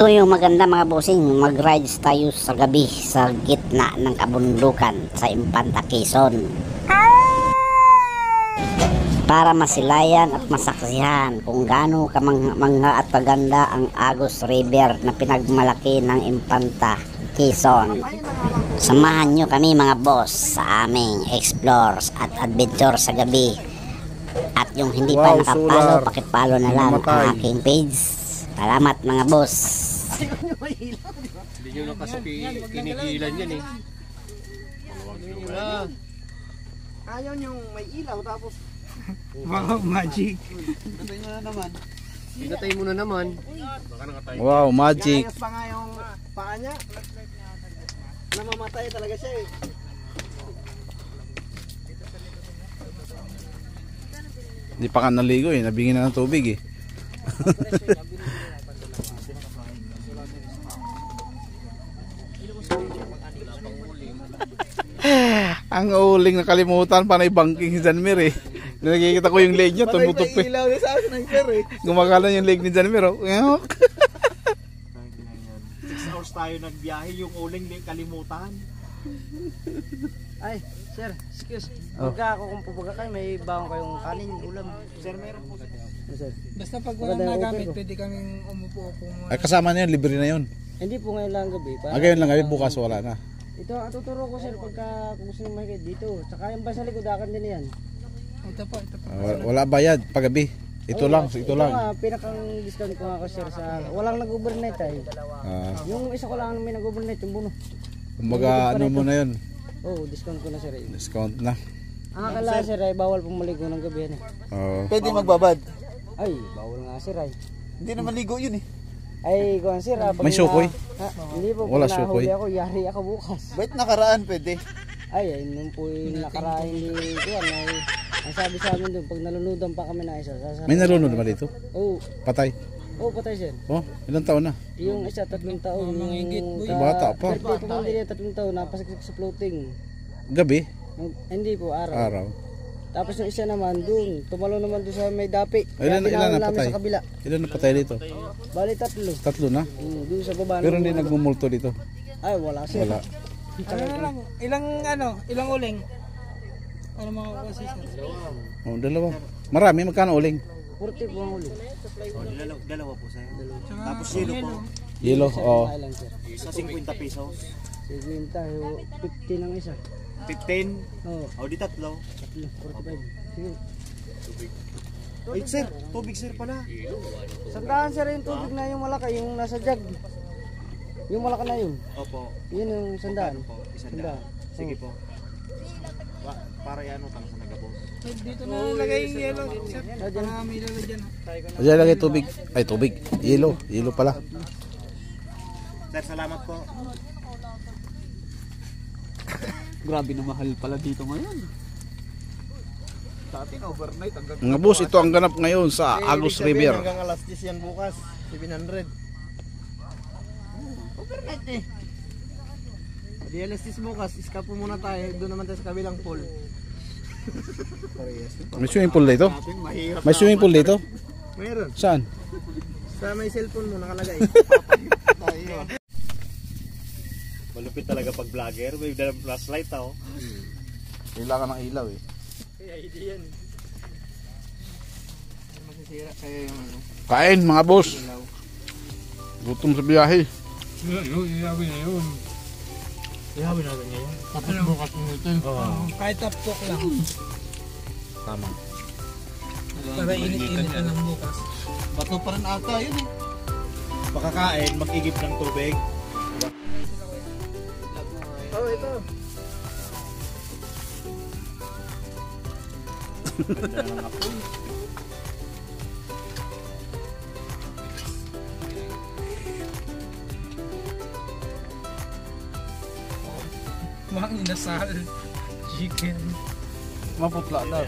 Ito yung maganda mga bossing, mag-rides tayo sa gabi sa gitna ng kabundukan sa Infanta, Quezon. Para masilayan at masaksihan kung gaano kamangha at kaganda ang Agus River na pinagmalaki ng Infanta, Quezon. Samahan nyo kami mga boss sa aming explores at adventure sa gabi. At yung hindi pa nakapalo, pakipalo na lang ang aking page. Salamat mga boss. Hindi nyo lang kasi kinikilan yan eh. Ayaw nyo may ilaw tapos wow, magic. Pinatay mo na naman. Pinatay mo na naman. Wow, magic. Gayas pa nga yung paa niya. Namamatay talaga siya eh. Hindi pa ka naligo eh, nabingin na ng tubig eh. Ang uling nakalimutan pa na ibangking si Janmir eh. Nakikita ko yung leg niya, tumutok eh. Ilaw niya sa akin ng sir eh. Gumagala yung leg ni Janmir oh. 6 hours tayo nagbiyahe, yung uling kalimutan. Ay, sir, excuse. Pagka ako kung pupuga kayo, may bawang kayong kanin, ulam. Sir, meron po. Sir. Basta pag walang nagamit, pwede kaming umupo-upo muna. Ay kasama na yun, libre na yun. Hindi po ngayon lang gabi. Ngayon lang gabi, bukas wala na. Ito, tuturo ko sir pagka kung gusto nyo makikita dito. Tsaka yung ba sa likod, akin din yan. Ito po. Wala bayad, pagabi. Ito lang. Ito nga, pinakang discount ko nga ko sir sa walang nag-overnight ay. Yung isa ko lang may nag-overnight, yung buno. Kumbaga ano mo na yun? Oo, discount ko na sir. Discount na. Ang akala sir ay bawal pumaligo ng gabi yan eh. Pwede magbabad. Ay, bawal nga sir ay. Hindi naman ligo yun eh. Ay, kuhan sir, May sukoy? Hindi po, Wala pag sukoy. nahuli ako, yari ako bukas. Ba't nakaraan pwede? Ay, nung po yung nakarain ni kuhan ay, ang sabi sa amin doon, pag nalunudan pa kami na isa, May nalunod ba dito? Oo, Patay? patay sir. Oh, ilang taon na? Yung isa 3 taon, yung Bata pa. birthday po din niya 3 taon, napasiksik sa floating. Gabi? Hindi po, araw. Araw? Tapos yung isa naman doon, tumalo naman doon sa may dapi. Ilan tinawag na namin patay? sa kabila. Ilan na patay dito? Bali 3. 3 na? Doon sa baba. Pero hindi nagmumulto dito? Ay, wala sir. Wala. Ilang uling? Ano mga consistent? Oh, dalawa. Marami, magkano uling? 40 po ang huli. Dalawa po sa'yo. Tapos yelo po. Yelo, oh. Island sir. Sa 50 pesos. 50, 50 ng isa. 15. Oo, O di tatlo. 45. Sige. Wait sir, tubig sir pala. Sandaan sir yung tubig na yung malaki, yung nasa jug. Yung malaki na yun. Opo. Yun yung sandaan. Ano po? Isandaan. Sige po. Para yan utang sa nagabos. Dito na nalagay yung yelo. Sir, may lalagyan. Diyan lagay tubig. Ay, tubig. Yelo. Yelo pala. Sir, salamat po. Grabe na mahal pala dito ngayon. Sa atin overnight hanggang Mga boss, ito ang ganap ngayon sa Agus River. Hanggang alas 10 yan bukas, 700. Overnight eh. Di alas 10 bukas, iskap po muna tayo. Doon naman tayo sa kabilang pool. May swimming pool dito? Mahirap. May swimming pool dito? Mayroon. Saan? Sa may cellphone mo nakalagay. Malupit talaga pag vlogger. May dalang flashlight ako. Kailangan ng ilaw eh. Kaya hindi yan. Masisira kaya yung ano. Kain mga boss. Gutom sa biyahe. Iyawin na yun. Ihawin natin ngayon. Tapos bukas nito. Kahit tapok lang. Tama. Para init-init na lang bukas. Bato pa rin ata yun eh. Makakain, mag-igip ng tubig. Oh, ito. Mga inasal. Chicken. Maputla na.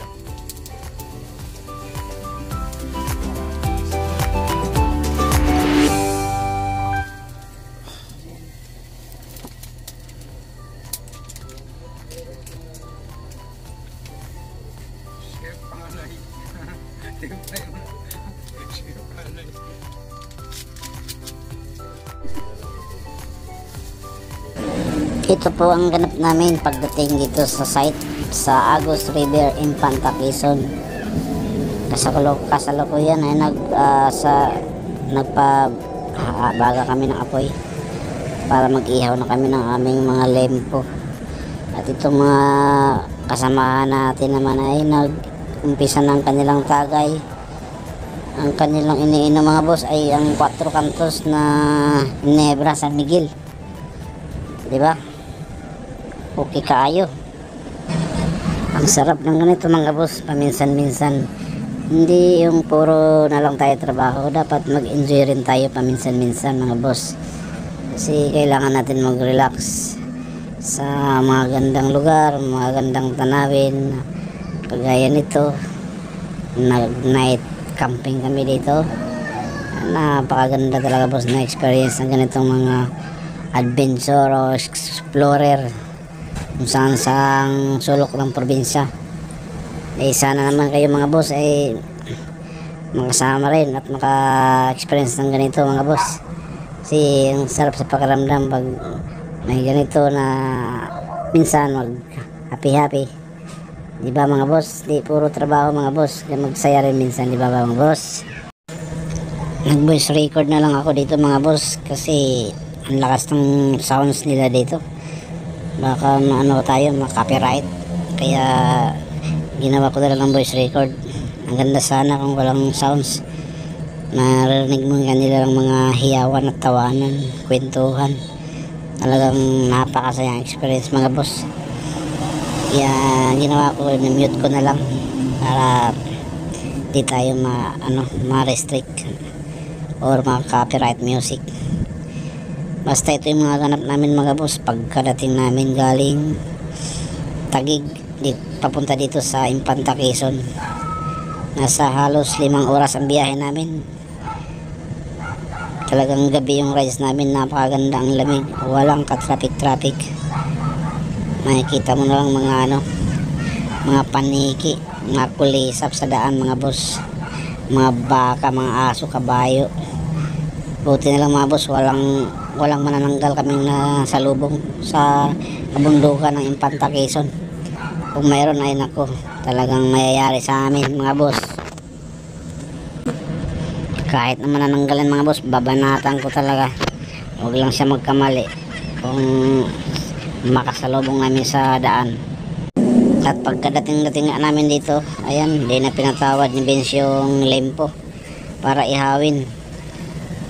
Ito po ang ganap namin pagdating dito sa site sa Agus River, Infanta, Quezon. Kasalukuyan ay nagpabaga kami ng apoy para mag-ihaw na kami ng aming mga lempo. At itong mga kasamahan natin naman ay nag-umpisa ng kanilang tagay. Ang kanilang iniinom mga boss ay ang 4 kantos na Nebra San Miguel. Diba? Okay kaayo. Ang sarap ng ganito mga boss, paminsan-minsan. Hindi yung puro na lang tayo trabaho, dapat mag-enjoy rin tayo paminsan-minsan mga boss. Kasi kailangan natin mag-relax sa mga gandang lugar, mga gandang tanawin. Kagaya nito, nag-night camping kami dito. Napakaganda talaga boss na experience ng ganitong mga adventure o explorer kung saan saang sulok ng probinsya. Sana naman kayo mga boss ay makasama rin at maka-experience ng ganito mga boss. Kasi ang sarap sa pakiramdam pag may ganito na minsan mag happy. Diba mga boss? Di puro trabaho mga boss, magsaya rin minsan, diba mga boss? Nag voice record na lang ako dito mga boss kasi ang lakas ng sounds nila dito. Baka maano tayo, copyright. Kaya ginawa ko na lang voice record. Ang ganda sana kung walang sounds. Narinig mo kanilang mga hiyawan at tawanan, kwentuhan. Talagang napakasayang experience mga boss. Kaya ginawa ko, mute ko na lang para di tayo ma-restrict or ma-copyright music. Basta ito yung mga ganap namin mga boss pagkadating namin galing Taguig papunta dito sa Infanta, Quezon. Nasa halos 5 oras ang biyahe namin. Talagang gabi yung rides namin, napakaganda ang lamig, walang ka-traffic. Makikita mo na lang mga paniki, mga kulisap sa daan mga boss, mga baka, mga aso, kabayo. Buti na lang mga boss, walang manananggal kaming nasalubong sa kabundukan ng Infanta, Quezon. Kung mayroon ay nako, talagang mayayari sa amin mga boss. Kahit na manananggalan mga boss, babanatan ko talaga. Huwag lang siya magkamali kung makasalubong namin sa daan. At pagkadating nga namin dito, ayan, hindi na pinatawad ni Vince yung lempo para ihawin.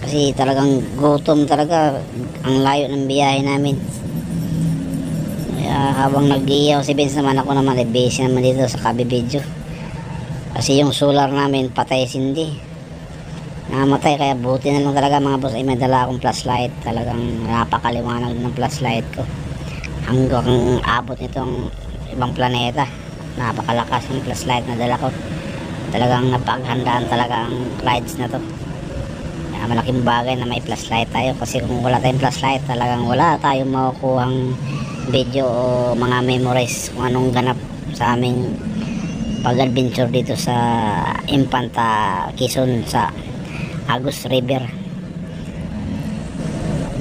Kasi talagang gutom talaga, ang layo ng biyahe namin. Kaya habang nag-iiyaw si Vince naman, ako naman busy naman dito sa kabibidyo. Kasi yung solar namin patay sindi, namatay. Kaya buti na lang talaga mga boss ay may dala akong flashlight. Talagang napakaliwanag ng flashlight ko hanggang abot nitong ibang planeta. Napakalakas ng flashlight na dala ko. Talagang napaghandaan talaga ang rides na to. Malaking bagay na may flashlight tayo, kasi kung wala tayong flashlight talagang wala tayong makukuhang video o mga memories kung anong ganap sa aming pag-adventure dito sa Infanta, Quezon, sa Agus River.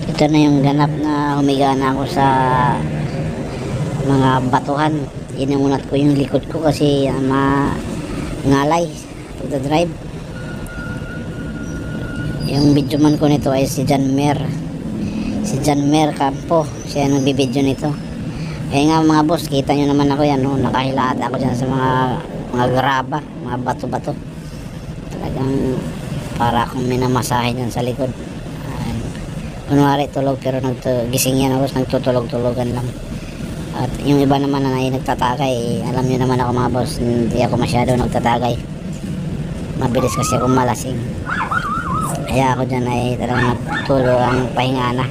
Ito na yung ganap na humiga na ako sa mga batuhan. Iningunat ko yung likod ko kasi mangalay pagdadrive. Yung video man ko nito ay si John Mer Campo, siya yung nagbibideo nito. Kaya nga mga boss, kita nyo naman ako yan, nakahilaat ako dyan sa mga graba, mga bato-bato. Talagang para akong minamasahe dyan sa likod. Kunwari tulog, pero gising yan ako, nagtutulog-tulogan lang. At yung iba naman na nagtatagay, alam nyo naman ako mga boss, hindi ako masyado nagtatagay. Mabilis kasi akong malasing. Kaya ako dyan ay talagang natulog ang pahinga na.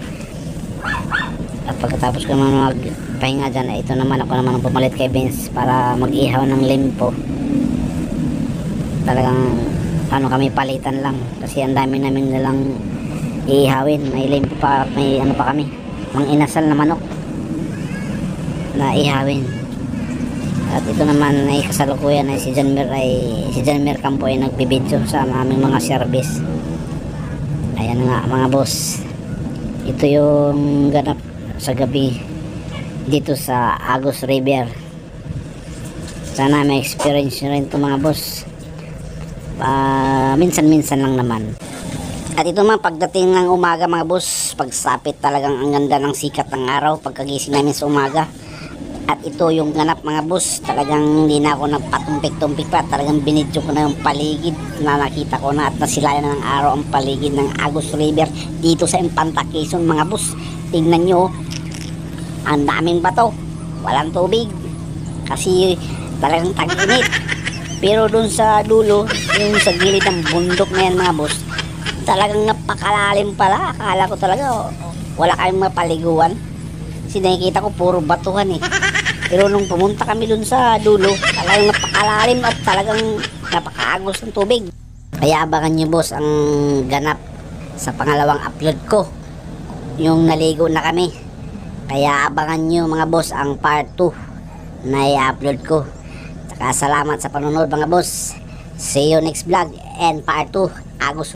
At pagkatapos ko naman magpahinga dyan, ay ito naman ako naman ang pumalit kay Vince para mag-ihaw ng lempo. Talagang kami palitan lang kasi ang dami namin nilang iihawin. May lempo pa, may pa kami, mang inasal na manok na ihawin. At ito naman ay kasalukuyan ay si John Mer Campo ay nagbibidyo sa aming mga service. Ayan nga mga boss, ito yung ganap sa gabi dito sa Agus River. Sana may experience nyo rin ito mga boss. Minsan-minsan lang naman. At ito man, pagdating ng umaga mga boss, pagsapit talagang ang ganda ng sikat ng araw pagkagising namin sa umaga. At ito yung ganap mga boss, talagang hindi na ako nagpatumpik-tumpik pa, talagang binidyo ko na yung paligid na nakita ko na at nasilayan na ng araw ang paligid ng Agus River dito sa Infanta, Quezon mga boss. Tingnan nyo, ang daming bato, walang tubig kasi talagang tag-init. Pero dun sa dulo, yung sa gilid ng bundok na yan mga boss, talagang napakalalim pala. Akala ko talaga wala kayong mapaliguan kasi nakikita ko puro batuhan eh. Pero nung pumunta kami dun sa dulo, talagang napakalalim at talagang napakaagos ng tubig. Kaya abangan nyo boss ang ganap sa pangalawang upload ko, yung naligo na kami. Kaya abangan nyo mga boss ang part 2 na i-upload ko. Saka salamat sa panonood mga boss. See you next vlog and part 2 Agus